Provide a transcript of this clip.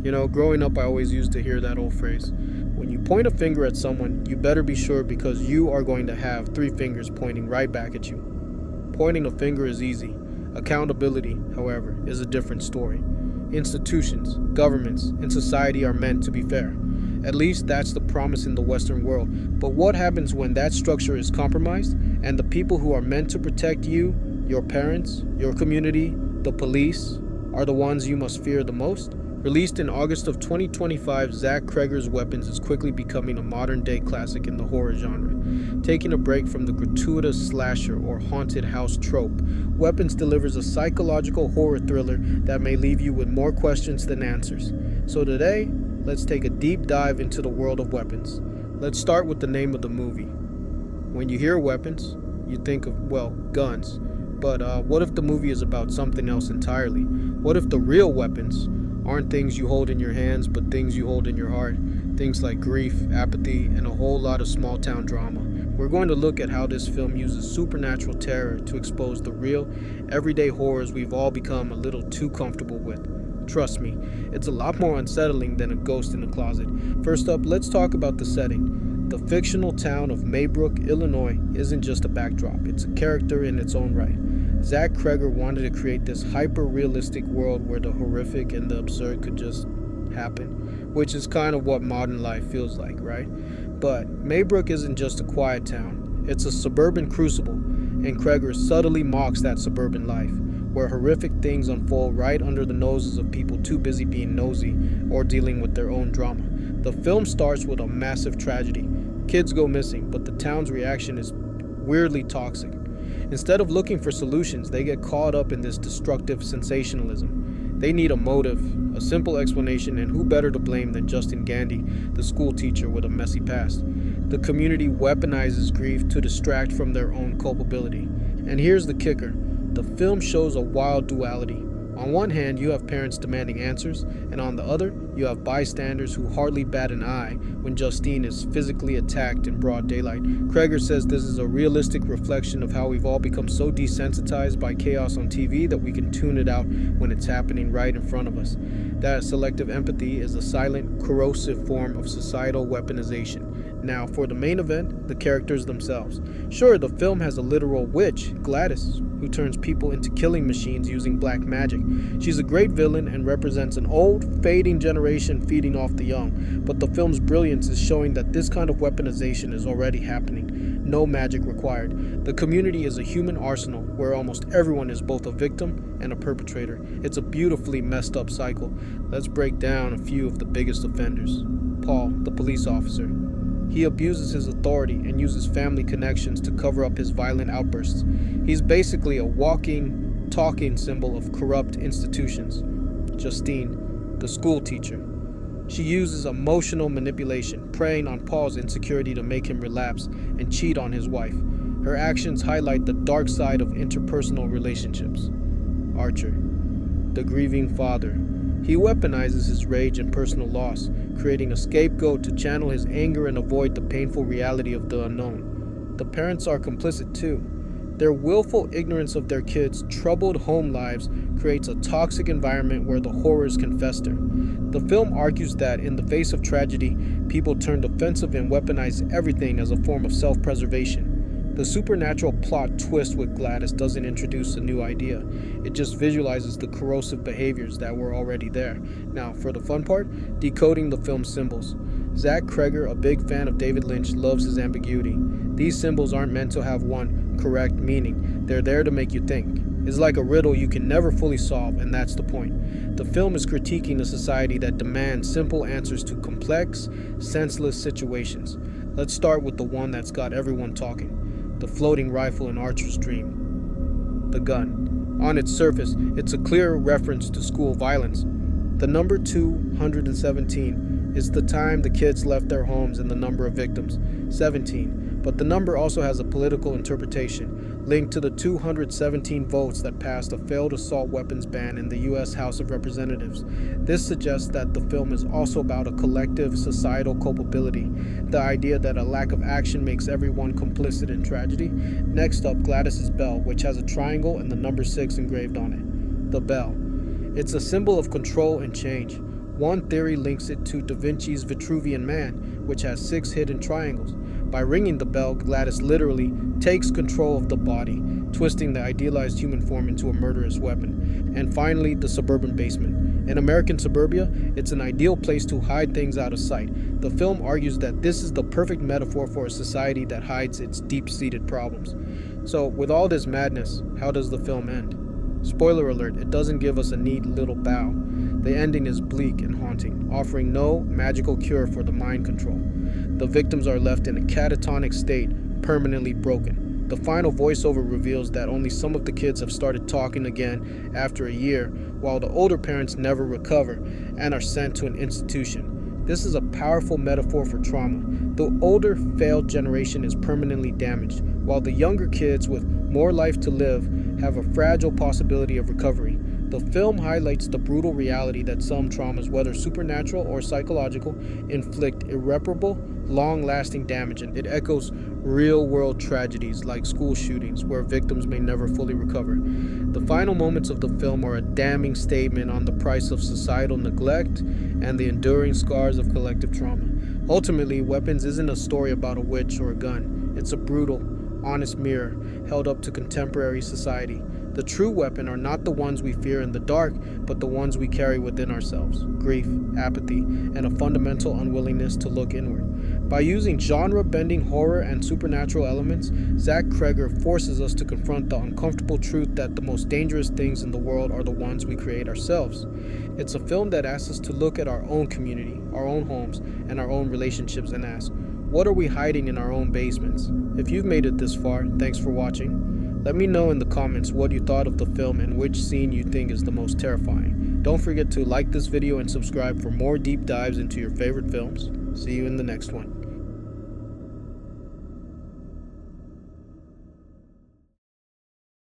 You know, growing up, I always used to hear that old phrase. When you point a finger at someone, you better be sure because you are going to have three fingers pointing right back at you. Pointing a finger is easy. Accountability, however, is a different story. Institutions, governments, and society are meant to be fair. At least that's the promise in the Western world. But what happens when that structure is compromised and the people who are meant to protect you, your parents, your community, the police, are the ones you must fear the most? Released in August of 2025, Zach Cregger's Weapons is quickly becoming a modern-day classic in the horror genre. Taking a break from the gratuitous slasher or haunted house trope, Weapons delivers a psychological horror thriller that may leave you with more questions than answers. So today, let's take a deep dive into the world of Weapons. Let's start with the name of the movie. When you hear weapons, you think of, well, guns. But what if the movie is about something else entirely? What if the real weapons aren't things you hold in your hands, but things you hold in your heart? Things like grief, apathy, and a whole lot of small-town drama. We're going to look at how this film uses supernatural terror to expose the real, everyday horrors we've all become a little too comfortable with. Trust me, it's a lot more unsettling than a ghost in a closet. First up, let's talk about the setting. The fictional town of Maybrook, Illinois isn't just a backdrop, it's a character in its own right. Zach Cregger wanted to create this hyper-realistic world where the horrific and the absurd could just happen, which is kind of what modern life feels like, right? But Maybrook isn't just a quiet town, it's a suburban crucible, and Cregger subtly mocks that suburban life, where horrific things unfold right under the noses of people too busy being nosy or dealing with their own drama. The film starts with a massive tragedy. Kids go missing, but the town's reaction is weirdly toxic. Instead of looking for solutions, they get caught up in this destructive sensationalism. They need a motive, a simple explanation, and who better to blame than Justin Gandy, the school teacher with a messy past. The community weaponizes grief to distract from their own culpability. And here's the kicker. The film shows a wild duality. On one hand, you have parents demanding answers, and on the other, you have bystanders who hardly bat an eye when Justine is physically attacked in broad daylight. Cregger says this is a realistic reflection of how we've all become so desensitized by chaos on TV that we can tune it out when it's happening right in front of us. That selective empathy is a silent, corrosive form of societal weaponization. Now, for the main event, the characters themselves. Sure, the film has a literal witch, Gladys, who turns people into killing machines using black magic. She's a great villain and represents an old, fading generation feeding off the young, but the film's brilliance is showing that this kind of weaponization is already happening. No magic required. The community is a human arsenal where almost everyone is both a victim and a perpetrator. It's a beautifully messed up cycle. Let's break down a few of the biggest offenders. Paul, the police officer. He abuses his authority and uses family connections to cover up his violent outbursts. He's basically a walking, talking symbol of corrupt institutions. Justine, the school teacher. She uses emotional manipulation, preying on Paul's insecurity to make him relapse and cheat on his wife. Her actions highlight the dark side of interpersonal relationships. Archer, the grieving father. He weaponizes his rage and personal loss, creating a scapegoat to channel his anger and avoid the painful reality of the unknown. The parents are complicit too. Their willful ignorance of their kids' troubled home lives creates a toxic environment where the horrors can fester. The film argues that in the face of tragedy, people turn defensive and weaponize everything as a form of self-preservation. The supernatural plot twist with Gladys doesn't introduce a new idea. It just visualizes the corrosive behaviors that were already there. Now, for the fun part, decoding the film's symbols. Zach Cregger, a big fan of David Lynch, loves his ambiguity. These symbols aren't meant to have one correct meaning. They're there to make you think. It's like a riddle you can never fully solve, and that's the point. The film is critiquing a society that demands simple answers to complex, senseless situations. Let's start with the one that's got everyone talking. The floating rifle in Archer's dream. The gun. On its surface, it's a clear reference to school violence. The number 217 is the time the kids left their homes and the number of victims, 17. But the number also has a political interpretation, linked to the 217 votes that passed a failed assault weapons ban in the U.S. House of Representatives. This suggests that the film is also about a collective societal culpability, the idea that a lack of action makes everyone complicit in tragedy. Next up, Gladys's bell, which has a triangle and the number 6 engraved on it. The bell. It's a symbol of control and change. One theory links it to Da Vinci's Vitruvian Man, which has 6 hidden triangles. By ringing the bell, Gladys literally takes control of the body, twisting the idealized human form into a murderous weapon. And finally, the suburban basement. In American suburbia, it's an ideal place to hide things out of sight. The film argues that this is the perfect metaphor for a society that hides its deep-seated problems. So, with all this madness, how does the film end? Spoiler alert, it doesn't give us a neat little bow. The ending is bleak and haunting, offering no magical cure for the mind control. The victims are left in a catatonic state, permanently broken. The final voiceover reveals that only some of the kids have started talking again after a year, while the older parents never recover and are sent to an institution. This is a powerful metaphor for trauma. The older, failed generation is permanently damaged, while the younger kids with more life to live have a fragile possibility of recovery. The film highlights the brutal reality that some traumas, whether supernatural or psychological, inflict irreparable, long-lasting damage, and it echoes real-world tragedies like school shootings where victims may never fully recover. The final moments of the film are a damning statement on the price of societal neglect and the enduring scars of collective trauma. Ultimately, Weapons isn't a story about a witch or a gun. It's a brutal, honest mirror held up to contemporary society. The true weapon are not the ones we fear in the dark, but the ones we carry within ourselves: grief, apathy, and a fundamental unwillingness to look inward. By using genre-bending horror and supernatural elements, Zach Cregger forces us to confront the uncomfortable truth that the most dangerous things in the world are the ones we create ourselves. It's a film that asks us to look at our own community, our own homes, and our own relationships and ask, what are we hiding in our own basements? If you've made it this far, thanks for watching. Let me know in the comments what you thought of the film and which scene you think is the most terrifying. Don't forget to like this video and subscribe for more deep dives into your favorite films. See you in the next one.